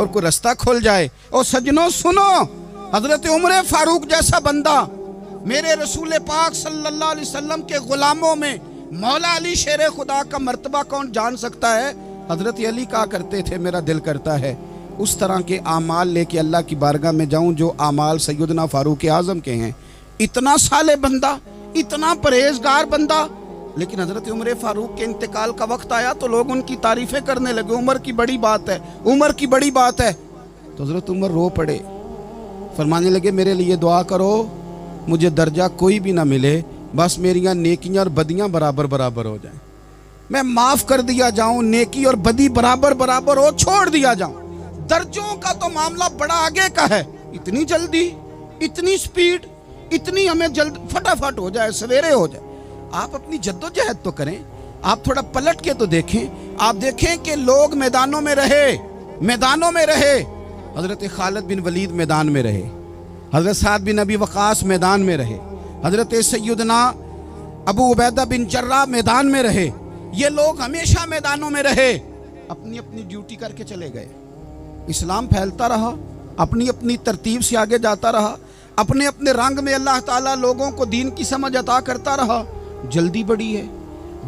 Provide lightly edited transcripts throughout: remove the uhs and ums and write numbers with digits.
اور کوئی रास्ता खुल जाए। और सज्जनों सुनो, हजरत उमर फारूक जैसा बंदा मेरे रसूल पाक सल्लल्लाहु अलैहि वसल्लम के गुलामों में मौला अली शेर खुदा का मर्तबा कौन जान सकता है? हजरत अली कहा करते थे मेरा दिल करता है उस तरह के आमाल लेके अल्लाह की बारगाह में जाऊं जो आमाल सैयदना फारूक आज़म के हैं। इतना साले बंदा, इतना परहेजगार बंदा, लेकिन हजरत उमर फारूक के इंतकाल का वक्त आया तो लोग उनकी तारीफ़ें करने लगे। उमर की बड़ी बात है, उमर की बड़ी बात है। तो हजरत उमर रो पड़े, फरमाने लगे मेरे लिए दुआ करो, मुझे दर्जा कोई भी ना मिले, बस मेरियां नेकियां और बदियां बराबर बराबर हो जाएं, मैं माफ़ कर दिया जाऊं, नेकी और बदी बराबर बराबर हो, छोड़ दिया जाऊं। दर्जों का तो मामला बड़ा आगे का है। इतनी जल्दी, इतनी स्पीड, इतनी हमें जल्द फटाफट हो जाए, सवेरे हो जाए। आप अपनी जद्दोजहद तो करें, आप थोड़ा पलट के तो देखें। आप देखें कि लोग मैदानों में रहे, मैदानों में रहे। हजरत खालिद बिन वलीद मैदान में रहे, हजरत साद बिन अबी वक़ास मैदान में रहे, हजरत सैयदना अबू उबैदा बिन जर्राह मैदान में रहे। ये लोग हमेशा मैदानों में रहे, अपनी अपनी ड्यूटी करके चले गए। इस्लाम फैलता रहा, अपनी अपनी तरतीब से आगे जाता रहा, अपने अपने रंग में अल्लाह ताला लोगों को दीन की समझ अता करता रहा। जल्दी बड़ी है,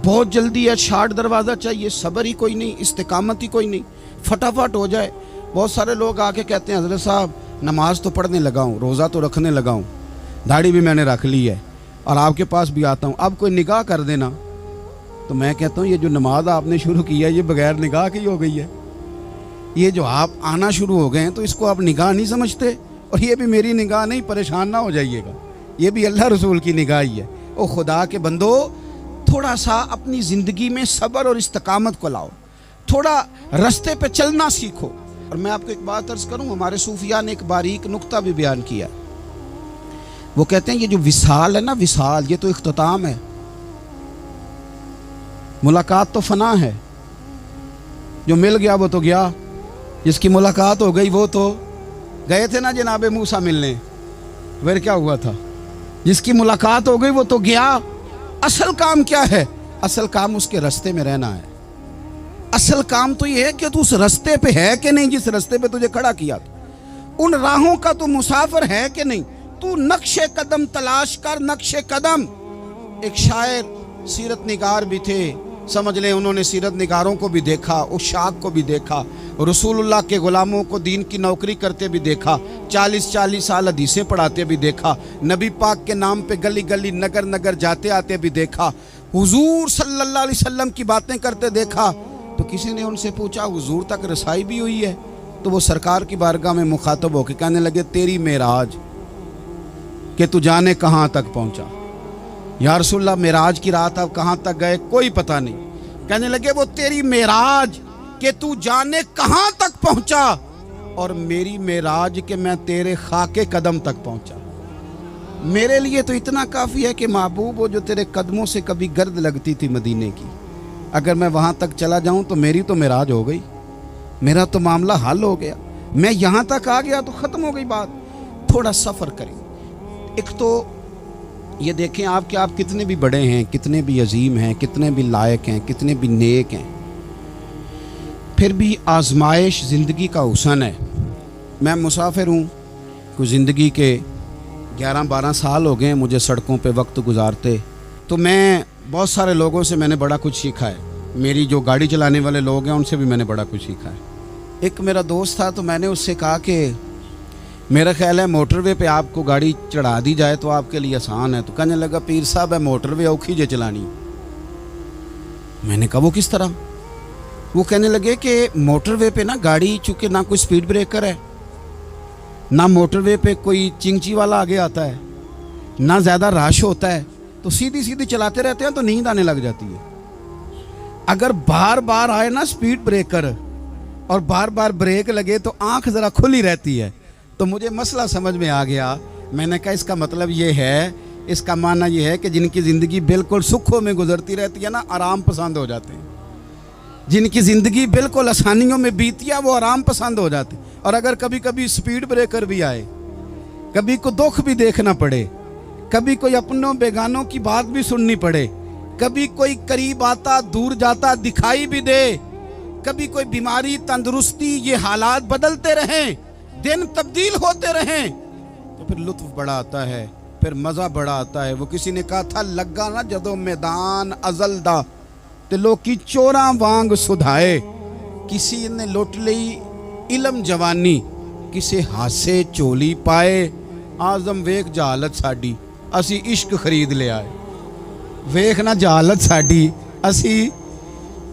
बहुत जल्दी है, शार्ट दरवाज़ा चाहिए, सब्र ही कोई नहीं, इस्तिकामत ही कोई नहीं, फटाफट हो जाए। बहुत सारे लोग आके कहते हैं हज़रत साहब नमाज तो पढ़ने लगा हूँ, रोज़ा तो रखने लगा हूँ, दाढ़ी भी मैंने रख ली है और आपके पास भी आता हूँ, अब कोई निगाह कर देना। तो मैं कहता हूँ ये जो नमाज आपने शुरू की है ये बगैर निगाह की हो गई है। ये जो आप आना शुरू हो गए हैं तो इसको आप निगाह नहीं समझते, और ये भी मेरी निगाह नहीं, परेशान ना हो जाइएगा, ये भी अल्लाह रसूल की निगाह ही है। ओ खुदा के बंदो, थोड़ा सा अपनी ज़िंदगी में सब्र और इस्तिकामत को लाओ, थोड़ा रास्ते पे चलना सीखो। और मैं आपको एक बात अर्ज़ करूँ, हमारे सूफिया ने एक बारीक नुक्ता भी बयान किया। वो कहते हैं ये जो विसाल है ना, विसाल, ये तो इख्तिताम है, मुलाकात तो फना है, जो मिल गया वो तो गया, जिसकी मुलाकात हो गई वो तो गए थे ना जनाब मूसा मिलने, फिर क्या हुआ था? जिसकी मुलाकात हो गई वो तो गया। असल काम क्या है? असल काम उसके रास्ते में रहना है। असल काम तो ये है कि तू उस रास्ते पे है कि नहीं, जिस रास्ते पे तुझे खड़ा किया था। उन राहों का तू मुसाफिर है कि नहीं, तू नक्शे कदम तलाश कर, नक्शे कदम। एक शायर सीरत निगार भी थे, समझ लें उन्होंने सीरत निगारों को भी देखा, उशाक को भी देखा, रसूलुल्लाह के गुलामों को दीन की नौकरी करते भी देखा, 40-40 साल हदीसें पढ़ाते भी देखा, नबी पाक के नाम पे गली गली नगर नगर जाते आते भी देखा, हुजूर सल्लल्लाहु अलैहि वसल्लम की बातें करते देखा। तो किसी ने उनसे पूछा हुजूर तक रसाई भी हुई है? तो वो सरकार की बारगाह में मुखातब होकर कहने लगे तेरी मेराज, कि तू जाने कहाँ तक पहुँचा। या रसूलल्लाह मेराज की रात अब कहाँ तक गए कोई पता नहीं। कहने लगे वो तेरी मेराज कि तू जाने कहाँ तक पहुँचा, और मेरी मेराज कि मैं तेरे खाके कदम तक पहुँचा। मेरे लिए तो इतना काफ़ी है कि महबूब वो जो तेरे कदमों से कभी गर्द लगती थी मदीने की, अगर मैं वहाँ तक चला जाऊँ तो मेरी तो मेराज हो गई, मेरा तो मामला हल हो गया, मैं यहाँ तक आ गया तो ख़त्म हो गई बात। थोड़ा सफ़र करें। एक तो ये देखें आप कितने भी बड़े हैं, कितने भी अजीम हैं, कितने भी लायक हैं, कितने भी नेक हैं, फिर भी आजमाइश ज़िंदगी का हुसन है। मैं मुसाफिर हूँ, कुछ ज़िंदगी के 11-12 साल हो गए मुझे सड़कों पे वक्त गुजारते, तो मैं बहुत सारे लोगों से मैंने बड़ा कुछ सीखा है। मेरी जो गाड़ी चलाने वाले लोग हैं उनसे भी मैंने बड़ा कुछ सीखा है। एक मेरा दोस्त था, तो मैंने उससे कहा कि मेरा ख्याल है मोटरवे पे आपको गाड़ी चढ़ा दी जाए तो आपके लिए आसान है। तो कहने लगा पीर साहब है मोटरवे औखी जे चलानी। मैंने कहा वो किस तरह? वो कहने लगे कि मोटरवे पे ना गाड़ी, चूँकि ना कोई स्पीड ब्रेकर है, ना मोटरवे पे कोई चिंची वाला आगे आता है, ना ज़्यादा रश होता है, तो सीधी सीधी चलाते रहते हैं तो नींद आने लग जाती है। अगर बार बार आए ना स्पीड ब्रेकर और बार बार ब्रेक लगे तो आँख ज़रा खुली रहती है। तो मुझे मसला समझ में आ गया। मैंने कहा इसका मतलब ये है, इसका माना ये है कि जिनकी ज़िंदगी बिल्कुल सुखों में गुजरती रहती है ना, आराम पसंद हो जाते हैं। जिनकी ज़िंदगी बिल्कुल आसानियों में बीती है वो आराम पसंद हो जाते हैं। और अगर कभी कभी स्पीड ब्रेकर भी आए, कभी को दुख भी देखना पड़े, कभी कोई अपनों बेगानों की बात भी सुननी पड़े, कभी कोई करीब आता दूर जाता दिखाई भी दे, کبھی کوئی بیماری تندرستی یہ حالات بدلتے رہیں دن تبدیل ہوتے رہیں تو پھر لطف بڑا آتا ہے پھر مزہ بڑا آتا ہے. وہ کسی نے کہا تھا لگا نا جدو میدان ازل دا تے لوکی چوراں وانگ سدھائے. کسی نے لوٹ لئی علم جوانی کسے ہاسے چولی پائے. آزم ویک جہالت ساڈی اسی عشق خرید لے آئے. ویکھ نا جہالت ساڈی اسی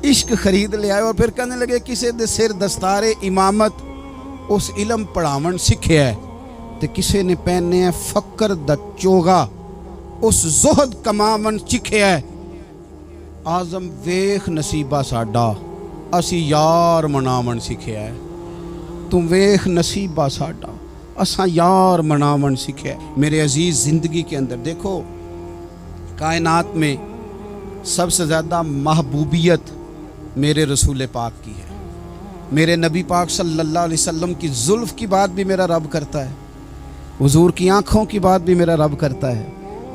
عشق خرید لے آئے. اور پھر کہنے لگے کسے دے سر دستار امامت اس علم پڑھاون سکھیا ہے تے کسے نے پہنے ہے فقر دا چوگا اس زہد کماون سکھیا ہے. آزم ویکھ نصیبہ ساڈا اسی یار مناون سکھیا ہے. تم ویکھ نصیبہ ساڈا اساں یار مناون سکھیا ہے. میرے عزیز زندگی کے اندر دیکھو کائنات میں سب سے زیادہ محبوبیت میرے رسول پاک کی ہے. میرے نبی پاک صلی اللہ علیہ وسلم کی زلف کی بات بھی میرا رب کرتا ہے. حضور کی آنکھوں کی بات بھی میرا رب کرتا ہے.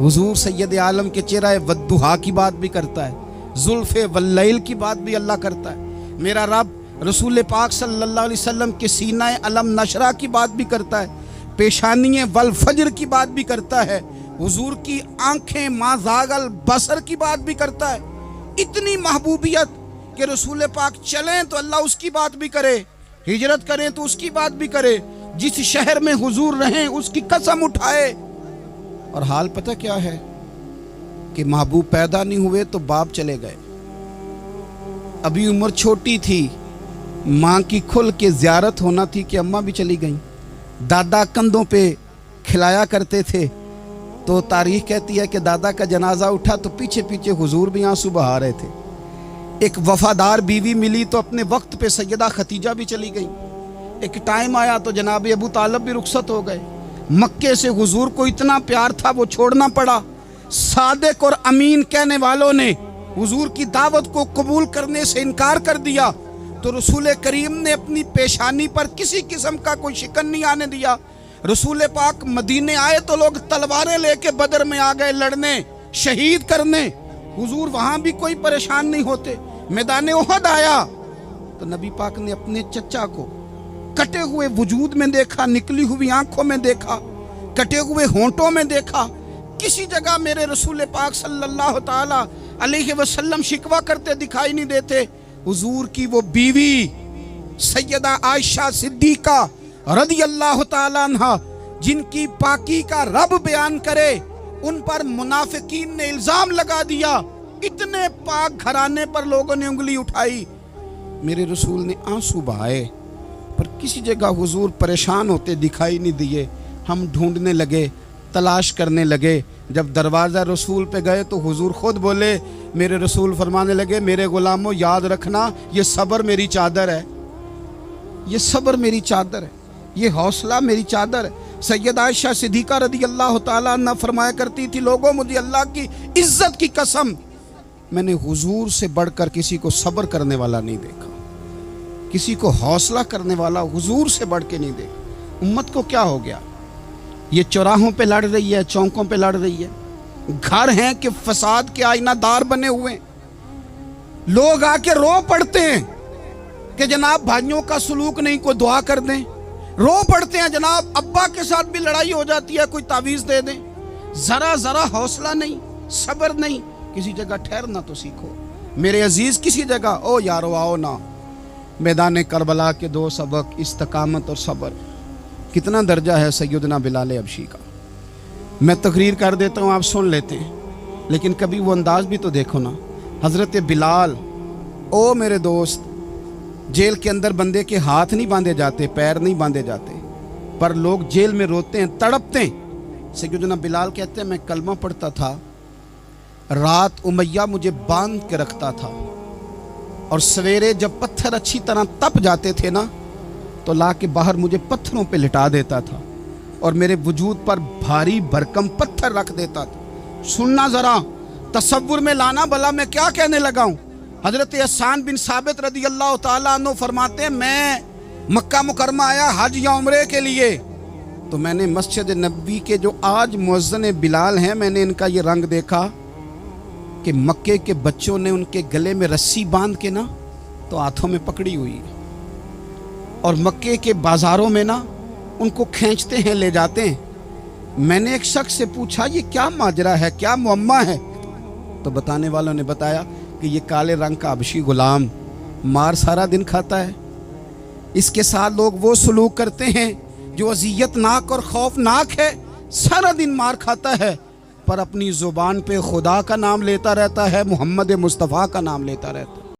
حضور سید عالم کے چہرہ والضحیٰ کی بات بھی کرتا ہے. زلف واللیل کی بات بھی اللہ کرتا ہے. میرا رب رسول پاک صلی اللہ علیہ وسلم کے سینہ علم نشرہ کی بات بھی کرتا ہے. پیشانی والفجر کی بات بھی کرتا ہے. حضور کی آنکھیں ما زاغ البصر کی بات بھی کرتا ہے. اتنی محبوبیت کہ رسول پاک چلیں تو اللہ اس کی بات بھی کرے, ہجرت کریں تو اس کی بات بھی کرے, جس شہر میں حضور رہیں اس کی قسم اٹھائے. اور حال پتہ کیا ہے کہ محبوب پیدا نہیں ہوئے تو باپ چلے گئے. ابھی عمر چھوٹی تھی, ماں کی کھل کے زیارت ہونا تھی کہ اماں بھی چلی گئیں. دادا کندھوں پہ کھلایا کرتے تھے تو تاریخ کہتی ہے کہ دادا کا جنازہ اٹھا تو پیچھے پیچھے حضور بھی آنسو بہا رہے تھے. ایک وفادار بیوی ملی تو اپنے وقت پہ سیدہ ختیجہ بھی چلی گئی. ایک ٹائم آیا تو جناب ابو طالب بھی رخصت ہو گئے. مکے سے حضور کو اتنا پیار تھا وہ چھوڑنا پڑا. صادق اور امین کہنے والوں نے حضور کی دعوت کو قبول کرنے سے انکار کر دیا تو رسول کریم نے اپنی پیشانی پر کسی قسم کا کوئی شکن نہیں آنے دیا. رسول پاک مدینے آئے تو لوگ تلواریں لے کے بدر میں آ گئے لڑنے, شہید کرنے. حضور وہاں بھی کوئی پریشان نہیں ہوتے. میدان احد آیا تو نبی پاک نے اپنے چچا کو کٹے ہوئے وجود میں دیکھا, نکلی ہوئی آنکھوں میں دیکھا, کٹے ہوئے ہونٹوں میں دیکھا. کسی جگہ میرے رسول پاک صلی اللہ تعالی علیہ وسلم شکوہ کرتے دکھائی نہیں دیتے. حضور کی وہ بیوی سیدہ عائشہ صدیقہ رضی اللہ تعالی عنہ جن کی پاکی کا رب بیان کرے, ان پر منافقین نے الزام لگا دیا. اتنے پاک گھرانے پر لوگوں نے انگلی اٹھائی. میرے رسول نے آنسو بہائے پر کسی جگہ حضور پریشان ہوتے دکھائی نہیں دیے. ہم ڈھونڈنے لگے, تلاش کرنے لگے. جب دروازہ رسول پہ گئے تو حضور خود بولے. میرے رسول فرمانے لگے میرے غلاموں یاد رکھنا یہ صبر میری چادر ہے, یہ صبر میری چادر ہے, یہ حوصلہ میری چادر ہے. سیدہ عائشہ صدیقہ رضی اللہ تعالیٰ عنہ فرمایا کرتی تھی لوگوں مجھے اللہ کی عزت کی قسم میں نے حضور سے بڑھ کر کسی کو صبر کرنے والا نہیں دیکھا, کسی کو حوصلہ کرنے والا حضور سے بڑھ کے نہیں دیکھا. امت کو کیا ہو گیا؟ یہ چوراہوں پہ لڑ رہی ہے, چوکوں پہ لڑ رہی ہے. گھر ہیں کہ فساد کے آئینہ دار بنے ہوئے. لوگ آ کے رو پڑتے ہیں کہ جناب بھائیوں کا سلوک نہیں, کوئی دعا کر دیں. رو پڑتے ہیں جناب ابا کے ساتھ بھی لڑائی ہو جاتی ہے, کوئی تعویذ دے دیں. ذرا حوصلہ نہیں, صبر نہیں. کسی جگہ ٹھہرنا تو سیکھو میرے عزیز. کسی جگہ او یارو آؤ نا, میدان کربلا کے 2 سبق استقامت اور صبر. کتنا درجہ ہے سیدنا بلال حبشی کا. میں تقریر کر دیتا ہوں, آپ سن لیتے ہیں, لیکن کبھی وہ انداز بھی تو دیکھو نا. حضرت بلال, او میرے دوست, جیل کے اندر بندے کے ہاتھ نہیں باندھے جاتے, پیر نہیں باندھے جاتے, پر لوگ جیل میں روتے ہیں, تڑپتے ہیں. سیدنا بلال کہتے ہیں میں کلمہ پڑھتا تھا, رات امیہ مجھے باندھ کے رکھتا تھا, اور سویرے جب پتھر اچھی طرح تپ جاتے تھے نا تو لا کے باہر مجھے پتھروں پہ لٹا دیتا تھا, اور میرے وجود پر بھاری بھرکم پتھر رکھ دیتا تھا. سننا ذرا, تصور میں لانا بھلا میں کیا کہنے لگا ہوں. حضرت حسان بن ثابت رضی اللہ تعالیٰ عنہ فرماتے ہیں میں مکہ مکرمہ آیا حج یا عمرے کے لیے, تو میں نے مسجد نبوی کے جو آج مؤذن بلال ہیں میں نے ان کا یہ رنگ دیکھا کہ مکے کے بچوں نے ان کے گلے میں رسی باندھ کے نا تو तो हाथों में पकड़ी हुई है, और मक्के के बाज़ारों में ना उनको खींचते हैं, ले जाते हैं। मैंने एक शख्स से पूछा ये क्या माजरा है, क्या मुअम्मा है? तो बताने वालों ने बताया कि ये काले रंग का हबशी गुलाम मार सारा दिन खाता है, इसके साथ लोग वो सलूक करते हैं जो अज़ियतनाक और खौफनाक है। सारा दिन मार खाता है पर अपनी ज़ुबान पे खुदा का नाम लेता रहता है, मोहम्मद मुस्तफ़ा का नाम लेता रहता है।